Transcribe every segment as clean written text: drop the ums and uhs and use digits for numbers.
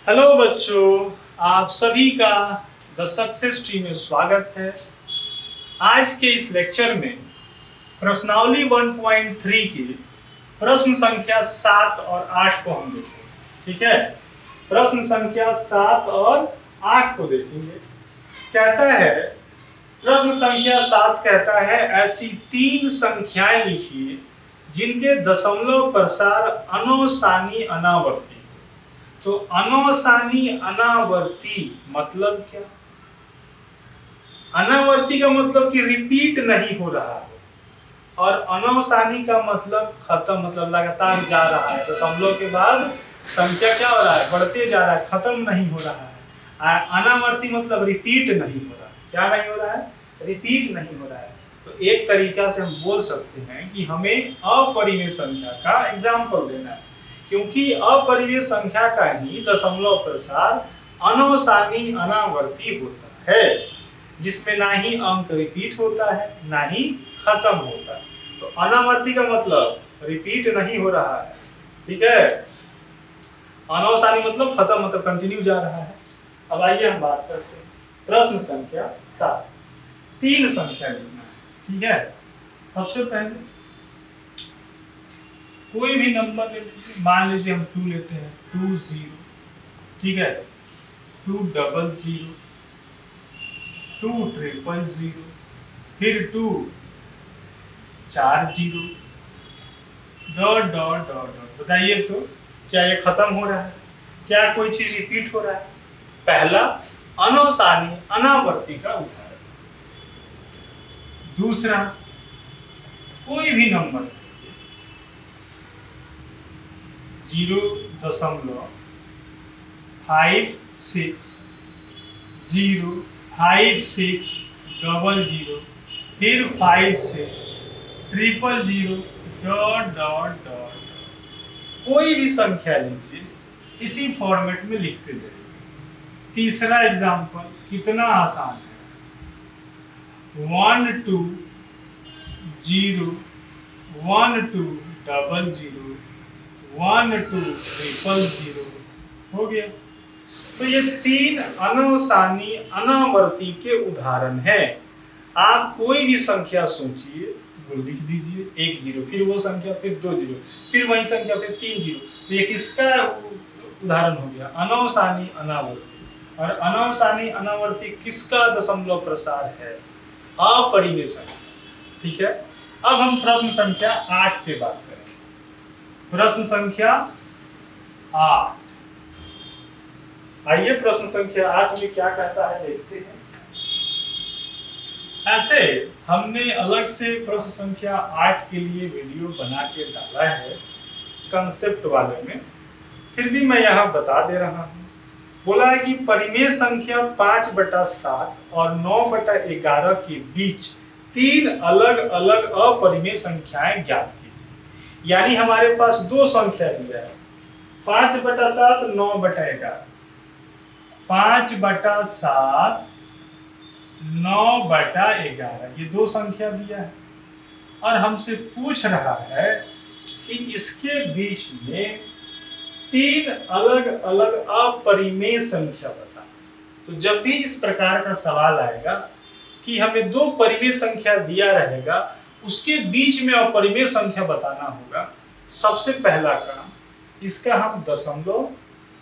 Hello बच्चों, आप सभी का द सक्सेस टीम में स्वागत है। आज के इस लेक्चर में प्रश्नावली 1.3 की प्रश्न संख्या 7 और 8 को हम देखेंगे। ठीक है, प्रश्न संख्या 7 और 8 को देखेंगे। कहता है, प्रश्न संख्या 7 कहता है, ऐसी 3 संख्याएं लिखिए जिनके दशमलव प्रसार अनोसानी अनावर्ती। तो अनोसानी अनावर्ती मतलब क्या? अनावर्ती का मतलब कि रिपीट नहीं हो रहा है, और अनोसानी का मतलब खत्म, मतलब लगातार जा रहा है। दशमलव के बाद संख्या क्या हो रहा है? बढ़ते जा रहा है, खत्म नहीं हो रहा है। अनावर्ती मतलब रिपीट नहीं हो रहा है। क्या नहीं हो रहा है? रिपीट नहीं हो रहा है। तो एक तरीका से हम बोल सकते हैं कि हमें अपरिमेय संख्या का एग्जाम्पल देना है, क्योंकि अपरिमेय संख्या का ही दशमलव प्रसार अनोसानी अनावर्ती होता है, जिसमें ना ही अंक रिपीट होता है ना ही खत्म होता है। तो अनावर्ती का मतलब रिपीट नहीं हो रहा है। ठीक है, अनोसानी मतलब खत्म, मतलब कंटिन्यू जा रहा है। अब आइए हम बात करते हैं प्रश्न संख्या 7। 3 संख्या लिखना है। ठीक है, सबसे पहले कोई भी नंबर ले लीजिए। मान लीजिए हम 2 लेते हैं, 2 0। ठीक है, 2 0 0, 2 0 0, फिर 2 4 0, डॉट डॉट डॉट डॉट। बताइए तो क्या ये खत्म हो रहा है? क्या कोई चीज रिपीट हो रहा है? पहला अनोसानी अनावर्ती का उदाहरण। दूसरा, कोई भी नंबर 0.5605605600, फिर 560000, डॉट डॉट डॉट। कोई भी संख्या लीजिए, इसी फॉर्मेट में लिखते जाइए। तीसरा एग्जांपल कितना आसान है, 1 2 0 1 2 00 1 2 000 हो गया। तो ये 3 अनोसानी अनावर्ती के उदाहरण हैं। आप कोई भी संख्या सोचिए, वो लिख दीजिए। 1 0, फिर वो संख्या, फिर 2 0, फिर वही संख्या, फिर 3 0। तो ये किसका उदाहरण हो गया? अनोसानी अनावर्ती। और अनोसानी अनावर्ती किसका दशमलव प्रसार है? अपरिमेय संख्या। ठीक है, अब हम प्रश्न संख्या 8 पे बात करें। प्रश्न संख्या 8। आइए प्रश्न संख्या 8 में क्या कहता है देखते हैं। ऐसे हमने अलग से प्रश्न संख्या 8 के लिए वीडियो बना के डाला है कंसेप्ट वाले में, फिर भी मैं यहाँ बता दे रहा हूँ। बोला है कि परिमेय संख्या 5/7 और 9/11 के बीच 3 अलग अलग अपरिमेय संख्याएं ज्ञात कीजिए। यानी हमारे पास 2 संख्या दिया है, 5/7 9/11। 5/7 9/11, ये 2 संख्या दिया है, और हमसे पूछ रहा है कि इसके बीच में 3 अलग अलग अपरिमेय संख्या बता। तो जब भी इस प्रकार का सवाल आएगा कि हमें 2 परिमेय संख्या दिया रहेगा, उसके बीच में अपरिमेय संख्या बताना होगा, सबसे पहला काम इसका हम दशमलव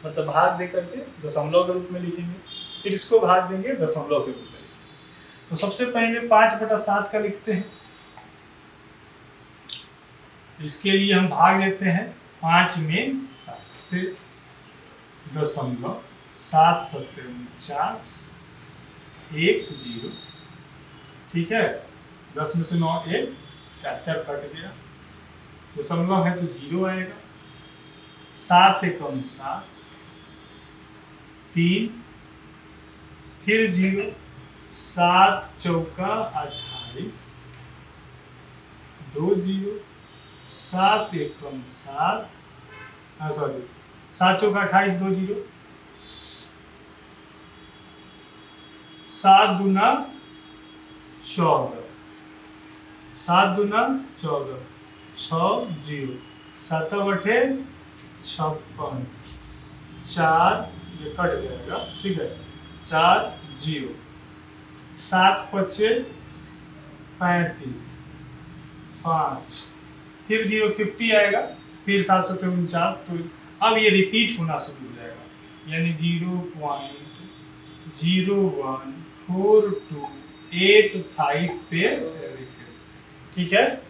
मतलब भाग दे करके दशमलव के रूप में लिखेंगे, फिर इसको भाग देंगे दशमलव के रूप में लिखेंगे। तो सबसे पहले 5/7 का लिखते हैं। इसके लिए हम भाग लेते हैं 5 में 7 से, 0.7 7 49 1 0। ठीक है, 10 में से 9 1, 4 4 कट गया, दशमलव है तो 0 आएगा। 7 1 7, 3, फिर 0, 7 चौका 28, 2 0, 7 1 7, सॉरी 7 चौका 28, 2 0, 7 दूना 14, 7 दूना 14, 6 0, 7 8 56, 4 ये कट जाएगा, ठीक है, 4 0, 7 5 35, 5, फिर 0 50 आएगा, फिर 7 7 49, तो अब ये रिपीट होना शुरू हो जाएगा, यानी 0.014285 पे, ठीक है,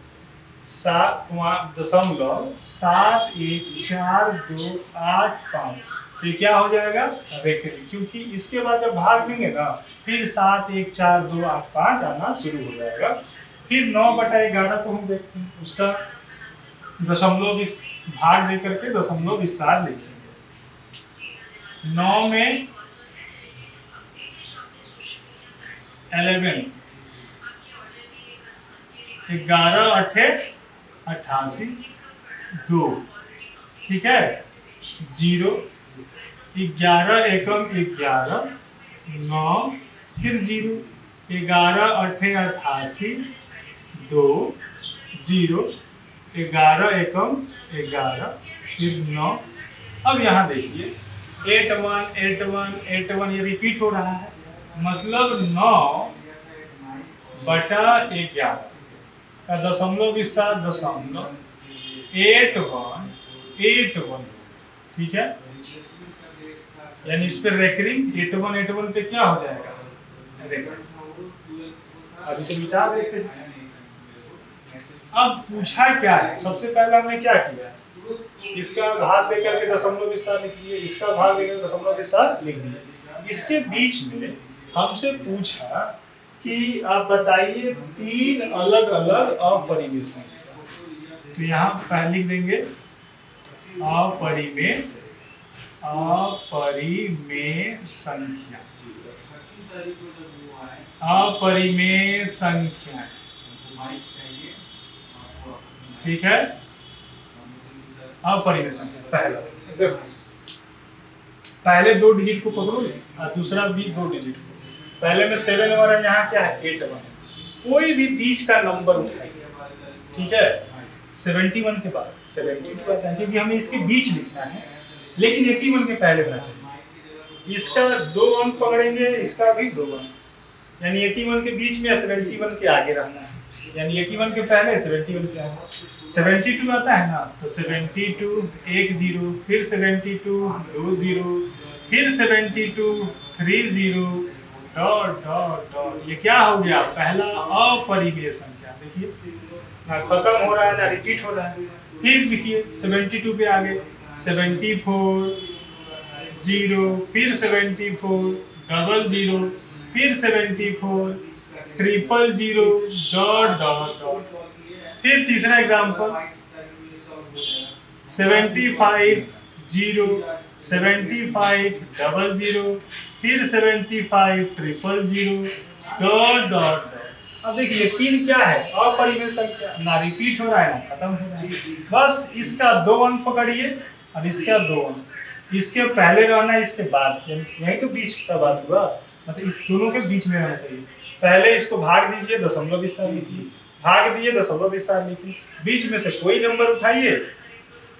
7.71428 ये क्या हो जाएगा, रेकरिंग, क्योंकि इसके बाद जब भाग देंगे ना फिर 71428 आना शुरू हो जाएगा। फिर 9/11 को हम देखते हैं, उसका दशमलव भाग दे करके दशमलव विस्तार लिखेंगे। 9 में 11, 11 8 88 2, ठीक है, 0, 11 एकम 11, 9, फिर 0, 11 8 88 2, 0, 11 एकम 11, फिर 9। अब यहाँ देखिए 81 81 81 ये रिपीट हो रहा है, मतलब 9/11 का दशमलव विस्तार 0.8181, ठीक है, यानी इस पर रेकरिंग 81 81 पे क्या हो जाएगा, रेकरिंग। अब इसे मिटा देते हैं। अब पूछा क्या है, सबसे पहले हमने क्या किया, इसका भाग देकर के दशमलव विस्तार लिख दिए, इसका भाग देकर दशमलव विस्तार लिख दिए। इसके बीच में हमसे पूछा कि आप बताइए 3 अलग अलग अपरिमेय संख्या, तो यहाँ पहले लिख देंगे अपरिमेय संख्या, अपरिमेय संख्या, ठीक है, अपरिमेय संख्या। पहला देखो, पहले 2 डिजिट को पकड़ो और दूसरा भी 2 डिजिट को। पहले में 7 और यहाँ क्या है 8 1, कोई भी बीच का नंबर उठाइए, ठीक है, 71 के बाद 72 आता है, क्योंकि हमें इसके बीच लिखना है, लेकिन 81 के पहले होना चाहिए। इसका 2 अंक पकड़ेंगे, इसका भी 2 अंक, यानी 81 के बीच में 71 के आगे रहना है, यानी 81 के पहले 71 के आगे। 72 आता है ना, तो 72 1 0, फिर 72 2 0, फिर 72 3 0 डॉट डॉट डॉट, ये क्या हो गया, पहला अपरिमेय संख्या। देखिए ना खत्म हो रहा है ना रिपीट हो रहा है। फिर देखिए 72 पे आगे 74 0, फिर 74 00, फिर 74 000 डॉट डॉट डॉट। फिर तीसरा एग्जांपल 75 0, 75 00, फिर 75 000 डॉट डॉट डॉट। अब देखिए 3 क्या है, अपरिमेय संख्या, ना रिपीट हो रहा है ना खत्म हो रहा है। बस इसका 2 अंक पकड़िए और इसका 2 अंक, इसके पहले रहना है, इसके बाद, यही तो बीच का बात हुआ, मतलब इस दोनों के बीच में रहना चाहिए। पहले इसको भाग दीजिए, दशमलव विस्तार लिखिए, भाग दिए दशमलव विस्तार लिखिए, बीच में से कोई नंबर उठाइए,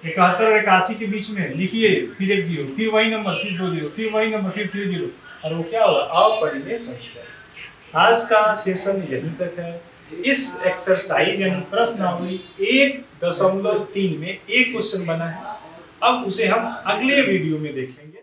71 और 81 के बीच में लिखिए, फिर 1 0, फिर वही नंबर, फिर 2 0, फिर वही नंबर, फिर 3 0, और वो क्या होगा, अपरिमेय संख्या। आज का सेशन यहीं तक है। इस एक्सरसाइज यानी प्रश्नावली 1.3 में एक क्वेश्चन बना है, अब उसे हम अगले वीडियो में देखेंगे।